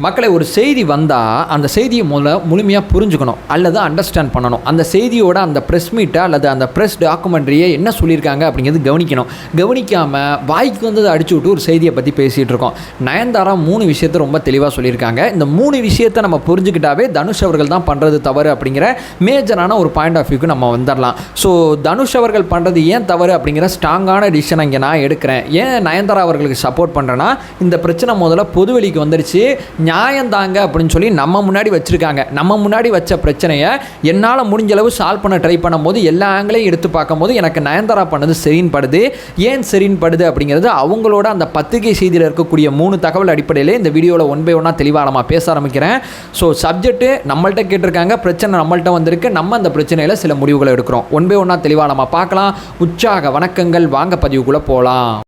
மக்களை ஒரு செய்தி வந்தால் அந்த செய்தியை முழுமையாக புரிஞ்சுக்கணும் அல்லது அண்டர்ஸ்டாண்ட் பண்ணணும். அந்த செய்தியோட அந்த ப்ரெஸ் மீட்டை அல்லது அந்த ப்ரெஸ் டாக்குமெண்ட்ரியை என்ன சொல்லியிருக்காங்க அப்படிங்கிறது கவனிக்கணும். கவனிக்காமல் வாய்க்கு வந்ததை அடிச்சு விட்டு ஒரு செய்தியை பற்றி பேசிகிட்டு இருக்கோம். நயன்தாரா 3 விஷயத்தை ரொம்ப தெளிவாக சொல்லியிருக்காங்க. இந்த 3 விஷயத்தை நம்ம புரிஞ்சுக்கிட்டாவே தனுஷ் அவர்கள் தான் பண்ணுறது தவறு அப்படிங்கிற மேஜரான ஒரு பாயிண்ட் ஆஃப் வியூக்கு நம்ம வந்துடலாம். ஸோ தனுஷ் அவர்கள் பண்ணுறது ஏன் தவறு அப்படிங்கிற ஸ்ட்ராங்கான டிசிஷனை இங்கே நான் எடுக்கிறேன். ஏன் நயன்தாரா அவர்களுக்கு சப்போர்ட் பண்ணுறேன்னா, இந்த பிரச்சனை முதல்ல பொதுவெளிக்கு வந்துருச்சு, நியாயந்தாங்க அப்படின்னு சொல்லி நம்ம முன்னாடி வச்சுருக்காங்க. நம்ம முன்னாடி வச்ச பிரச்சனையை என்னால் முடிஞ்சளவு சால்வ் பண்ண ட்ரை பண்ணும்போது எல்லா ஆங்கிளையும் எடுத்து பார்க்கும்போது எனக்கு நயன்தாரா பண்ணது சரின்னு படுது. ஏன் சரின்னு படுது அப்படிங்கிறது அவங்களோட அந்த பத்திரிகை செய்தியில் இருக்கக்கூடிய 3 தகவல் அடிப்படையில் இந்த வீடியோவில் ஒன் பை ஒன்னாக தெளிவாக நம்ம பேச ஆரம்பிக்கிறேன். ஸோ சப்ஜெக்ட்டு நம்மள்கிட்ட கேட்டிருக்காங்க, பிரச்சனை நம்மள்கிட்ட வந்திருக்கு, நம்ம அந்த பிரச்சனையில் சில முடிவுகளை எடுக்கிறோம். ஒன் பை ஒன்னாக தெளிவாக நம்ம பார்க்கலாம். உற்சாக வணக்கங்கள், வாங்க பதிவுக்குள்ளே போகலாம்.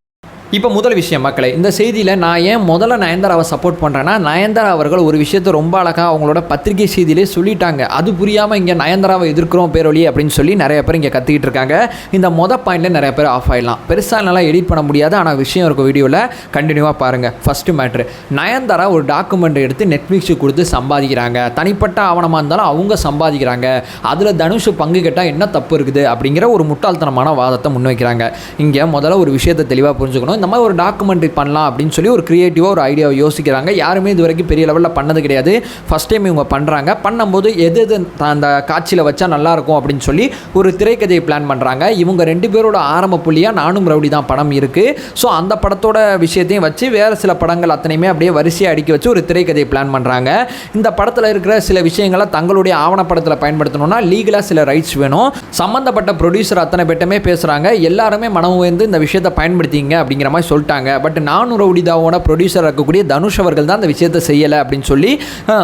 இப்போ முதல் விஷயம் மக்களை, இந்த செய்தியில் நான் ஏன் முதல்ல நயன்தாராவை சப்போர்ட் பண்ணுறேன்னா, நயன்தாரா அவர்கள் ஒரு விஷயத்தை ரொம்ப அழகாக அவங்களோட பத்திரிகை செய்தியிலே சொல்லிட்டாங்க. அது புரியாமல் இங்கே நயன்தாராவை எதிர்க்கிறோம் பேரொழி அப்படின்னு சொல்லி நிறைய பேர் இங்கே கத்திக்கிட்டு இருக்காங்க. இந்த பாயிண்டில் நிறைய பேர் ஆஃப் ஆகிடலாம். பெருசாக நல்லா எடிட் பண்ண முடியாது, ஆனால் விஷயம் இருக்கும். வீடியோவில் கண்டினியூவாக பாருங்கள். ஃபஸ்ட்டு மேட்ரு, நயன்தாரா ஒரு டாக்குமெண்ட் எடுத்து நெட்ஃப்ளிக்ஸுக்கு கொடுத்து சம்பாதிக்கிறாங்க. தனிப்பட்ட ஆவணமாக இருந்தாலும் அவங்க சம்பாதிக்கிறாங்க. அதில் தனுஷ் பங்கு கேட்டால் என்ன தப்பு இருக்குது அப்படிங்கிற ஒரு முட்டாள்தனமான வாதத்தை முன்வைக்கிறாங்க. இங்கே முதல்ல ஒரு விஷயத்தை தெளிவாக புரிஞ்சுக்கணும். இந்த மாதிரி ஒரு டாக்குமெண்ட்ரி பண்ணலாம் அப்படின்னு சொல்லி ஒரு கிரியேட்டிவாக ஒரு ஐடியாவை யோசிக்கிறாங்க. யாருமே இது வரைக்கும் பெரிய லெவலில் பண்ணது கிடையாது. ஃபஸ்ட் டைம் இவங்க பண்ணுறாங்க. பண்ணும்போது எது அந்த காட்சியில் வச்சா நல்லாயிருக்கும் அப்படின்னு சொல்லி ஒரு திரைக்கதையை பிளான் பண்ணுறாங்க. இவங்க 2 பேரோட ஆரம்ப புள்ளியாக நானும் ரவுடி தான் படம் இருக்குது. ஸோ அந்த படத்தோட விஷயத்தையும் வச்சு வேறு சில படங்கள் அத்தனையுமே அப்படியே வரிசையாக அடுக்கி வச்சு ஒரு திரைக்கதையை பிளான் பண்ணுறாங்க. இந்த படத்தில் இருக்கிற சில விஷயங்களை தங்களுடைய ஆவணப்படத்தில் பயன்படுத்தணும்னா லீகலாக சில ரைட்ஸ் வேணும். சம்மந்தப்பட்ட ப்ரொடியூசர் அத்தனை பேட்டமே பேசுகிறாங்க. எல்லாருமே மனம் வந்து இந்த விஷயத்தை பயன்படுத்திங்க அப்படிங்கிற மாதிரி சொல்லிட்டாங்க. பட் நானும் ரவுடிதாவோட ப்ரொடியூசர் இருக்கக்கூடிய தனுஷ் அவர்கள் தான் அந்த விஷயத்தை செய்யலை அப்படின்னு சொல்லி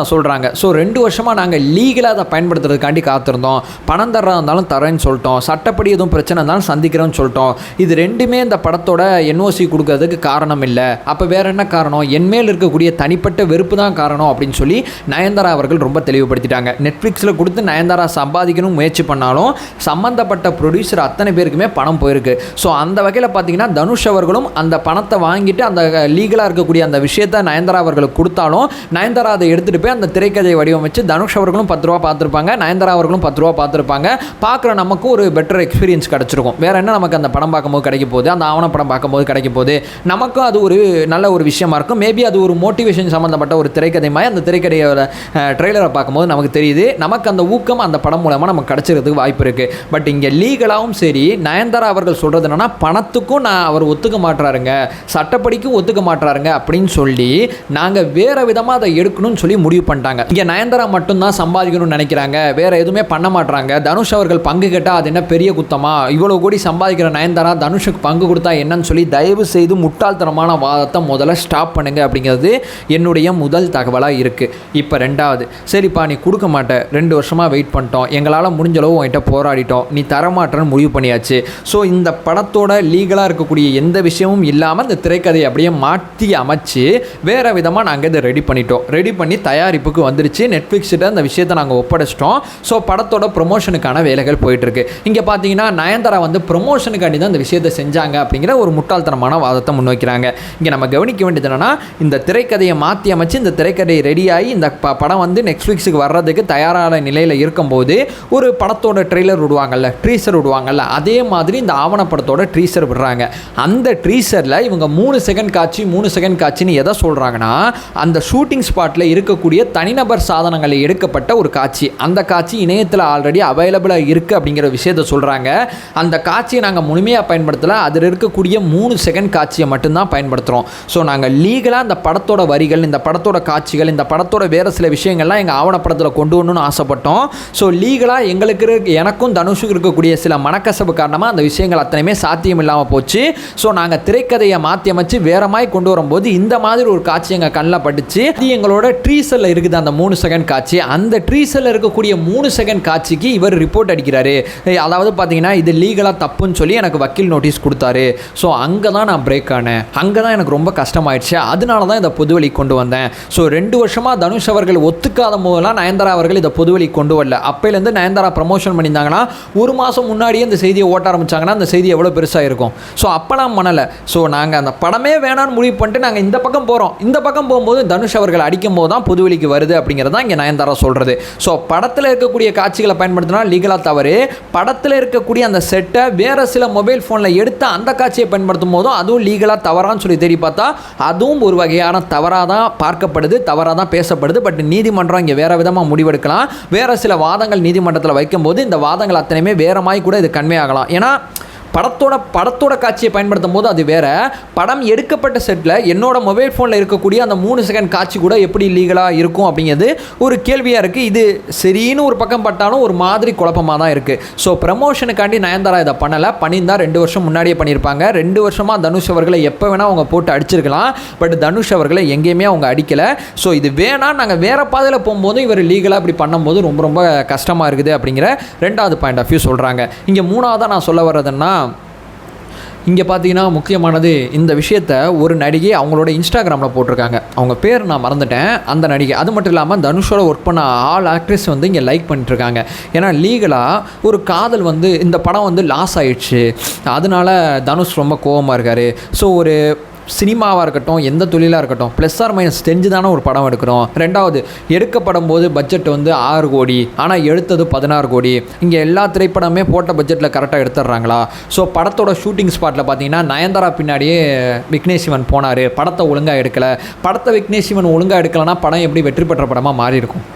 சொல்கிறாங்க. ஸோ 2 வருஷமாக நாங்கள் லீகலாக அதை பயன்படுத்துறதுக்காண்டி காத்திருந்தோம். பணம் தர்றதா இருந்தாலும் தரேன்னு சொல்லிட்டோம். சட்டப்படி எதுவும் பிரச்சனை இருந்தாலும் சந்திக்கிறோன்னு சொல்லிட்டோம். இது 2மே இந்த படத்தோட என்ஓசி கொடுக்கறதுக்கு காரணம் இல்லை. அப்போ வேற என்ன காரணம்? என்மேல் இருக்கக்கூடிய தனிப்பட்ட வெறுப்பு தான் காரணம் அப்படின்னு சொல்லி நயன்தாரா அவர்கள் ரொம்ப தெளிவுபடுத்திட்டாங்க. நெட்ஃப்ளிக்ஸில் கொடுத்து நயன்தாரா சம்பாதிக்கணும் முயற்சி பண்ணாலும் சம்பந்தப்பட்ட ப்ரொடியூசர் அத்தனை பேருக்குமே பணம் போயிருக்கு. ஸோ அந்த வகையில் பார்த்தீங்கன்னா தனுஷ் அவர்களும் அந்த பணத்தை வாங்கிட்டு அந்த லீகலாக இருக்கக்கூடிய அந்த விஷயத்தை நயன்தாரா அவர்களுக்கு கொடுத்தாலும் நயன்தாரா அதை எடுத்துகிட்டு போய் அந்த திரைக்கதையை வடிவமைச்சு தனுஷ் அவர்களும் 10 ரூபா பார்த்துருப்பாங்க, நயன்தாரா அவர்களும் 10 ரூபா பார்த்துருப்பாங்க. பார்க்குற நமக்கு ஒரு பெட்டர் எக்ஸ்பீரியன்ஸ் கிடச்சிருக்கும். வேறு என்ன நமக்கு அந்த படம் பார்க்கும்போது கிடைக்க போகுது, அந்த ஆவணப்படம் பார்க்கும்போது கிடைக்க போகுது, நமக்கும் அது ஒரு நல்ல ஒரு விஷயமா இருக்கும். மேபி அது ஒரு மோட்டிவேஷன் சம்மந்தப்பட்ட ஒரு திரைக்கதை மாதிரி அந்த திரைக்கதையோட ட்ரெய்லரை பார்க்கும்போது நமக்கு தெரியுது. நமக்கு அந்த ஊக்கம் அந்த படம் மூலமாக நமக்கு கிடச்சிக்கிறதுக்கு வாய்ப்பு இருக்குது. பட் இங்கே லீகலாகவும் சரி, நயன்தாரா அவர்கள் சொல்கிறது என்னென்னா, பணத்துக்கும் அவர் ஒத்துக்க மாட்டுறாருங்க, சட்டப்படிக்கும் ஒத்துக்க மாட்டாருங்க அப்படின்னு சொல்லி நாங்கள் வேறு விதமாக அதை எடுக்கணும்னு சொல்லி முடிவு பண்ணிட்டாங்க. இங்கே நயன்தாரா மட்டும்தான் சம்பாதிக்கணும்னு நினைக்கிறாங்க, வேறு எதுவுமே பண்ண மாட்டாங்க. தனுஷ் அவர்கள் பங்கு கேட்டால் அது என்ன பெரிய குத்தமா? இவ்வளோ கோடி சம்பாதிக்கிற நயன்தாரா தனுஷுக்கு பங்கு கொடுத்தா என்னன்னு சொல்லி தயவு செய்து முட்டாள்தனமான வாதத்தை முதல்ல ஸ்டாப் பண்ணுங்க அப்படிங்கிறது என்னுடைய முதல் தகவலாக இருக்குது. இப்போ 2வது, சரிப்பா நீ கொடுக்க மாட்டேன், 2 வருஷமாக வெயிட் பண்ணிட்டோம், எங்களால் முடிஞ்சளவு உன்கிட்ட போராடிட்டோம், நீ தரமாட்டேன்னு முடிவு பண்ணியாச்சு. ஸோ இந்த படத்தோட லீகலாக இருக்கக்கூடிய எந்த விஷயமும் இல்லாமல் இந்த திரைக்கதையை அப்படியே மாற்றி அமைச்சு வேறு விதமாக நாங்கள் இதை ரெடி பண்ணிட்டோம். ரெடி பண்ணி தயாரிப்புக்கு வந்துருச்சு. நெட்ஃப்ளிக்ஸ்கிட்ட அந்த விஷயத்தை நாங்கள் ஒப்படைச்சிட்டோம். ஸோ படத்தோட ப்ரொமோஷனுக்கான வேலைகள் போயிட்டுருக்கு. இங்கே பார்த்தீங்கன்னா நயன்தாரா வந்து ப்ரொமோஷனுக்காண்டி தான் இந்த விஷயத்தை செஞ்சாங்க அப்படிங்கிற ஒரு முட்டாள்தனமான வாதத்தை முன்வைக்கிறாங்க. இங்கே நம்ம கவனிக்க வேண்டியது என்னென்னா, இந்த திரைக்கதையை மாற்றி அமைச்சு இந்த திரைக்கதையை ரெடியாகி இந்த படம் வந்து நெட்ஃப்ளிக்ஸுக்கு வர்றதுக்கு தயாரான நிலையில் இருக்கும்போது ஒரு படத்தோட ட்ரெய்லர் விடுவாங்கல்ல, ட்ரீசர் விடுவாங்கல்ல, அதே மாதிரி இந்த ஆவணப்படத்தோட ட்ரீசர் விடுறாங்க. அந்த ட்ரீசரில் இவங்க 3 செகண்ட் காட்சின்னு எதை சொல்கிறாங்கன்னா, அந்த ஷூட்டிங் ஸ்பாட்டில் இருக்கக்கூடிய தனிநபர் சாதனங்களில் எடுக்கப்பட்ட ஒரு காட்சி. அந்த காட்சி இணையத்தில் ஆல்ரெடி அவைலபிளாக இருக்குது அப்படிங்கிற விஷயத்தை சொல்கிறாங்க. அந்த காட்சியை நாங்கள் முழுமையாக பயன்படுத்தலை, அதில் இருக்கக்கூடிய 3 செகண்ட் காட்சியை மட்டும்தான் பயன்படுத்துகிறோம். ஸோ நாங்கள் லீகலாக இந்த படத்தோட வரிகள், இந்த படத்தோட காட்சிகள், இந்த படத்தோட வேறு சில விஷயங்கள்லாம் எங்கள் ஆவணப்படத்தில் கொண்டு வரணும்னு ஆசைப்பட்டோம். ஸோ லீகலாக எனக்கும் தனுஷுக்கு இருக்கக்கூடிய சில மனக்கசப்பு காரணமாக அந்த விஷயங்கள் அத்தனையுமே சாத்தியம் இல்லாமல் போச்சு. ஸோ நாங்கள் திரைக்கதையை மாற்றி அமைச்சு வேற மாதிரி கொண்டு வரும்போது இந்த மாதிரி ஒரு காட்சி எங்கள் கண்ணில் பட்டுச்சு. அது எங்களோட ட்ரீசரில் இருக்குது அந்த 3 செகண்ட் காட்சி. அந்த ட்ரீசரில் இருக்கக்கூடிய 3 செகண்ட் காட்சிக்கு இவர் ரிப்போர்ட் அடிக்கிறாரு. அதாவது பார்த்தீங்கன்னா இது லீகலாக தப்புன்னு சொல்லி எனக்கு வக்கீல் நோட்டீஸ் கொடுத்தாரு. ஸோ அங்கே தான் நான் பிரேக் ஆனேன். அங்கே தான் எனக்கு ரொம்ப கஷ்டமாயிடுச்சு. அதனால தான் இதை பொதுவெளி கொண்டு வந்தேன். ஸோ 2 வருஷமாக தனுஷ் அவர்கள் ஒத்துக்காத போதெல்லாம் நயன்தாரா அவர்கள் இதை பொதுவெளி கொண்டு வரல. அப்போலேருந்து நயன்தாரா ப்ரமோஷன் பண்ணியிருந்தாங்கன்னா 1 மாதம் முன்னாடியே இந்த செய்தியை ஓட்ட ஆரம்பிச்சாங்கன்னா அந்த செய்தி எவ்வளோ பெருசாக இருக்கும். ஸோ அப்போலாம் பண்ணலை. ஸோ நாங்கள் அந்த படமே வேணான்னு முடிவு பண்ணிட்டு நாங்கள் இந்த பக்கம் போகிறோம். இந்த பக்கம் போகும்போது தனுஷ் அவர்கள் அடிக்கும் போது தான் புதுவெளிக்கு வருது அப்படிங்கிறது தான் இங்கே நயன்தாரா சொல்கிறது. ஸோ படத்தில் இருக்கக்கூடிய காட்சிகளை பயன்படுத்தினா லீகலாக தவறு, படத்தில் இருக்கக்கூடிய அந்த செட்டை வேறு சில மொபைல் ஃபோனில் எடுத்து அந்த காட்சியை பயன்படுத்தும் போதும் அதுவும் லீகலாக தவறான்னு சொல்லி தேடி பார்த்தா அதுவும் ஒரு வகையான தவறாக தான் பார்க்கப்படுது, தவறாக தான் பேசப்படுது. பட் நீதிமன்றம் இங்கே வேறு விதமாக முடிவெடுக்கலாம். வேறு சில வாதங்கள் நீதிமன்றத்தில் வைக்கும்போது இந்த வாதங்கள் அத்தனையுமே வேறு மாதிரி கூட இது கன்மையாகலாம். ஏன்னா படத்தோட காட்சியை பயன்படுத்தும் போது அது வேற, படம் எடுக்கப்பட்ட செட்டில் என்னோட மொபைல் ஃபோனில் இருக்கக்கூடிய அந்த 3 செகண்ட் காட்சி கூட எப்படி லீகலாக இருக்கும் அப்படிங்கிறது ஒரு கேள்வியாக இருக்குது. இது சரின்னு ஒரு பக்கம் பட்டாலும் ஒரு மாதிரி குழப்பமாக தான் இருக்குது. ஸோ ப்ரமோஷனுக்காண்டி நயன்தாரா இதை பண்ணியிருந்தா 2 வருஷம் முன்னாடியே பண்ணியிருப்பாங்க. 2 வருஷமாக தனுஷ் அவர்களை எப்போ வேணால் அவங்க போட்டு அடிச்சிருக்கலாம். பட் தனுஷ் அவர்களை எங்கேயுமே அவங்க அடிக்கலை. ஸோ இது வேணாம், நாங்கள் வேறு பாதையில் போகும்போது இவர் லீகலாக இப்படி பண்ணும்போது ரொம்ப ரொம்ப கஷ்டமாக இருக்குது அப்படிங்கிற 2வது பாயிண்ட் ஆஃப் வியூ சொல்கிறாங்க. இங்கே 3வதாக நான் சொல்ல வர்றதுன்னா, இங்கே பார்த்தீங்கன்னா முக்கியமானது இந்த விஷயத்த ஒரு நடிகை அவங்களோட இன்ஸ்டாகிராமில் போட்டிருக்காங்க. அவங்க பேர் நான் மறந்துட்டேன், அந்த நடிகை. அது மட்டும் இல்லாமல் தனுஷோட ஒர்க் பண்ண ஆல் ஆக்ட்ரஸ் வந்து இங்கே லைக் பண்ணிட்டுருக்காங்க. ஏன்னா லீகலாக ஒரு காதல் வந்து இந்த படம் வந்து லாஸ் ஆயிடுச்சு, அதனால தனுஷ் ரொம்ப கோபமாக இருக்கார். ஸோ ஒரு சினிமாவாக இருக்கட்டும், எந்த தொழிலாக இருக்கட்டும், ப்ளஸ் ஆர் மைனஸ் தெரிஞ்சு தானே ஒரு படம் எடுக்கிறோம். 2வது எடுக்கப்படும் போது பட்ஜெட் வந்து 6 கோடி, ஆனால் எடுத்தது 16 கோடி. இங்கே எல்லா திரைப்படமே போட்ட பட்ஜெட்டில் கரெக்டாக எடுத்துடுறாங்களா? ஸோ படத்தோட ஷூட்டிங் ஸ்பாட்டில் பார்த்தீங்கன்னா நயன்தாரா பின்னாடியே விக்னேஷ் சிவன் போனார், படத்தை ஒழுங்காக எடுக்கலை. படத்தை விக்னேஷ் சிவன் ஒழுங்காக எடுக்கலைன்னா படம் எப்படி வெற்றி பெற்ற படமாக மாறி இருக்கும்?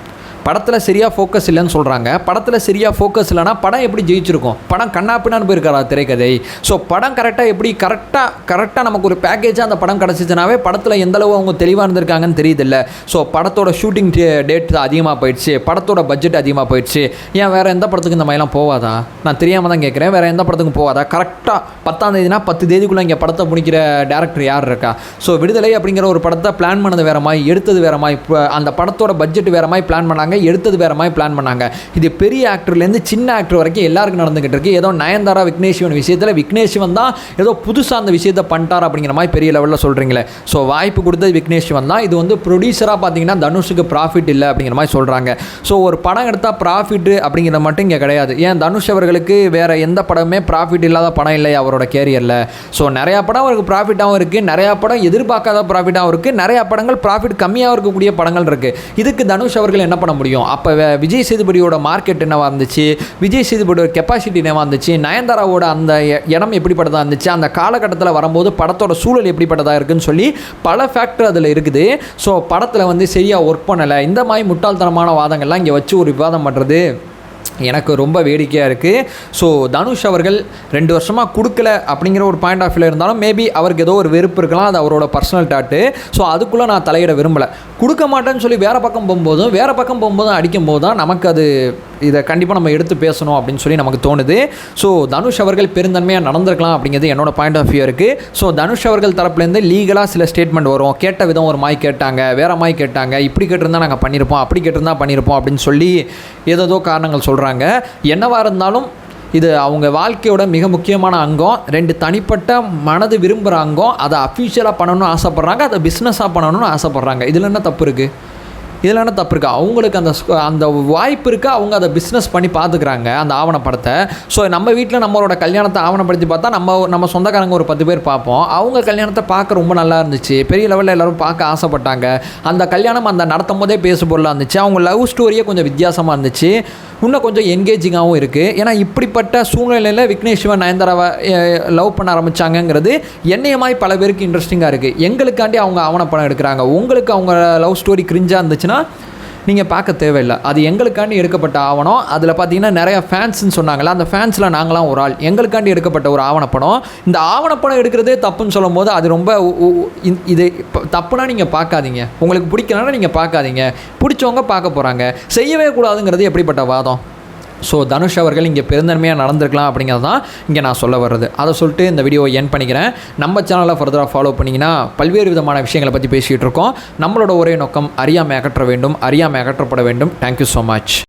படத்தில் சரியாக ஃபோக்கஸ் இல்லைன்னு சொல்கிறாங்க. படத்தில் சரியாக ஃபோக்கஸ் இல்லைனா படம் எப்படி ஜெயிச்சிருக்கும்? படம் கண்ணாப்பின்னான்னு போயிருக்காரா திரைக்கதை? ஸோ படம் கரெக்டாக எப்படி கரெக்டாக நமக்கு ஒரு பேக்கேஜாக அந்த படம் கிடச்சிச்சுனாவே படத்தில் எந்தளவு அவங்க தெளிவாக இருந்திருக்காங்கன்னு தெரியுதில்ல. ஸோ படத்தோட ஷூட்டிங் டேட் அதிகமாக போயிடுச்சு, படத்தோட பட்ஜெட் அதிகமாக போயிடுச்சு. ஏன் வேறு எந்த படத்துக்கு இந்த மாதிரிலாம் போவாதா? நான் தெரியாமல் தான் கேட்குறேன். வேறு எந்த படத்துக்கும் போவாதா? கரெக்டாக 10ஆம் தேதினா 10 தேதிக்குள்ளே இங்கே படத்தை முடிக்கிற டேரக்டர் யார் இருக்கா? ஸோ விடுதலை அப்படிங்கிற ஒரு படத்தை பிளான் பண்ணது வேறு மாதிரி, எடுத்தது வேறு மாதிரி, அந்த படத்தோட பட்ஜெட் வேறு மாதிரி பிளான் பண்ணாங்க, எடுத்தது வேற மாதிரி பிளான் பண்ணாங்க. இது பெரிய ஆக்டர்லேருந்து சின்ன ஆக்டர் வரைக்கும் எல்லாருக்கும் நடந்துகிட்டு இருக்கு. ஏதோ நயன்தாரா விக்னேஷ் சிவன் விஷயத்தில் விக்னேஷ் சிவன் தான் ஏதோ புதுசாக அந்த விஷயத்தை பண்ணிட்டார் அப்படிங்கிற மாதிரி பெரிய லெவலில் சொல்கிறீங்களே. ஸோ வாய்ப்பு கொடுத்தது விக்னேஷ் சிவன் தான். இது வந்து ப்ரொடியூசராக பார்த்தீங்கன்னா தனுஷுக்கு ப்ராஃபிட் இல்லை அப்படிங்கிற மாதிரி சொல்கிறாங்க. ஸோ ஒரு படம் எடுத்தால் ப்ராஃபிட்டு அப்படிங்கிற மட்டும் இங்கே கிடையாது. ஏன் தனுஷ் அவர்களுக்கு வேறு எந்த படமே ப்ராஃபிட் இல்லாத படம் இல்லை அவரோட கேரியரில். ஸோ நிறையா படம் அவருக்கு ப்ராஃபிட்டாகவும் இருக்குது, நிறையா படம் எதிர்பார்க்காத ப்ராஃபிட்டாகவும் இருக்குது, நிறையா படங்கள் ப்ராஃபிட் கம்மியாக இருக்கக்கூடிய படங்கள் இருக்குது. இதுக்கு தனுஷ் அவர்கள் என்ன பண்ண முடியும்? அப்போ விஜய் சேதுபதியோட மார்க்கெட் என்னவா இருந்துச்சு, விஜய் சேதுபதியோட கெப்பாசிட்டி என்னவா இருந்துச்சு, நயன்தாராவோட அந்த இடம் எப்படிப்பட்டதாக இருந்துச்சு, அந்த காலகட்டத்தில் வரும்போது படத்தோட சூழல் எப்படிப்பட்டதாக இருக்குன்னு சொல்லி பல ஃபேக்டர் அதில் இருக்குது. ஸோ படத்தில் வந்து சரியாக ஒர்க் பண்ணலை, இந்த மாதிரி முட்டாள்தனமான வாதங்கள்லாம் இங்கே வச்சு ஒரு விவாதம் பண்ணுறது எனக்கு ரொம்ப வேடிக்கையாக இருக்குது. ஸோ தனுஷ் அவர்கள் 2 வருஷமாக கொடுக்கல அப்படிங்கிற ஒரு பாயிண்ட் ஆஃப் வியூவில் இருந்தாலும் மேபி அவருக்கு ஏதோ ஒரு வெறுப்பு இருக்கலாம், அது அவரோட பர்சனல் டாட்டு. ஸோ அதுக்குள்ளே நான் தலையிட விரும்பலை. கொடுக்க மாட்டேன்னு சொல்லி வேறு பக்கம் போகும்போதும் அடிக்கும் போது தான் நமக்கு அது இதை கண்டிப்பாக நம்ம எடுத்து பேசணும் அப்படின்னு சொல்லி நமக்கு தோணுது. ஸோ தனுஷ் அவர்கள் பெருந்தன்மையாக நடந்திருக்கலாம் அப்படிங்கிறது என்னோட பாயிண்ட் ஆஃப் வியூ இருக்குது. ஸோ தனுஷ் அவர்கள் தரப்புலேருந்து லீகலாக சில ஸ்டேட்மெண்ட் வரும், கேட்ட விதம் ஒரு மாதிரி கேட்டாங்க, வேறு மாதிரி கேட்டாங்க, இப்படி கேட்டிருந்தால் நாங்கள் பண்ணியிருப்போம், அப்படி கேட்டிருந்தால் பண்ணியிருப்போம் அப்படின்னு சொல்லி ஏதோ காரணங்கள் சொல்கிறாங்க. என்னவாக இருந்தாலும் இது அவங்க வாழ்க்கையோட மிக முக்கியமான அங்கம். 2 தனிப்பட்ட மனது விரும்புகிற அங்கம். அதை அஃபிஷியலாக பண்ணணும்னு ஆசைப்பட்றாங்க, அதை பிஸ்னஸாக பண்ணணும்னு ஆசைப்பட்றாங்க. இதில் என்ன தப்பு இருக்குது? அவங்களுக்கு அந்த வாய்ப்பு இருக்குது, அவங்க அதை பிஸ்னஸ் பண்ணி பார்த்துக்கிறாங்க அந்த ஆவணப்படத்தை. ஸோ நம்ம வீட்டில் நம்மளோட கல்யாணத்தை ஆவணப்படுத்தி பார்த்தா நம்ம சொந்தக்காரங்க ஒரு 10 பேர் பார்ப்போம். அவங்க கல்யாணத்தை பார்க்க ரொம்ப நல்லா இருந்துச்சு, பெரிய லெவலில் எல்லோரும் பார்க்க ஆசைப்பட்டாங்க. அந்த கல்யாணம் அந்த நடத்தும் போதே பேசு பொருளாக இருந்துச்சு. அவங்க லவ் ஸ்டோரியே கொஞ்சம் வித்தியாசமாக இருந்துச்சு, இன்னும் கொஞ்சம் என்கேஜிங்காகவும் இருக்குது. ஏன்னா இப்படிப்பட்ட சூழ்நிலையில் விக்னேஷ் சிவன் நயன்தாராவை லவ் பண்ண ஆரம்பித்தாங்கங்கிறது என்னையமாய் பல பேருக்கு இன்ட்ரெஸ்டிங்காக இருக்குது. எங்களுக்காண்டி அவங்க ஆவணப்படம் எடுக்கிறாங்க, உங்களுக்கு அவங்க லவ் ஸ்டோரி கிரிஞ்சாக இருந்துச்சுன்னா நீங்கள் பார்க்க தேவையில்லை. அது எங்களுக்காண்டி எடுக்கப்பட்ட ஆவணம். அதில் பார்த்தீங்கன்னா நிறையா ஃபேன்ஸ்ன்னு சொன்னாங்களே, அந்த ஃபேன்ஸில் நாங்களாம் ஒரு ஆள். எங்களுக்காண்டி எடுக்கப்பட்ட ஒரு ஆவணப்படம். இந்த ஆவணப்படம் எடுக்கிறதே தப்புன்னு சொல்லும் போது அது ரொம்ப இது தப்புனா நீங்கள் பார்க்காதீங்க, உங்களுக்கு பிடிக்கலன்னா நீங்கள் பார்க்காதீங்க, பிடிச்சவங்க பார்க்க போகிறாங்க. செய்யவே கூடாதுங்கிறது எப்படிப்பட்ட வாதம்? ஸோ தனுஷ் அவர்கள் இங்கே பெருந்தன்மையாக நடந்திருக்கலாம் அப்படிங்கிறது தான் இங்கே நான் சொல்ல வர்றது. அதை சொல்லிட்டு இந்த வீடியோவை என் பண்ணிக்கிறேன். நம்ம சேனலை ஃபர்தராக ஃபாலோ பண்ணிங்கன்னா பல்வேறு விதமான விஷயங்களை பற்றி பேசிகிட்டு இருக்கோம். நம்மளோட ஒரே நோக்கம் அறியாமை அகற்ற வேண்டும், அறியாமை அகற்றப்பட வேண்டும். Thank you so much.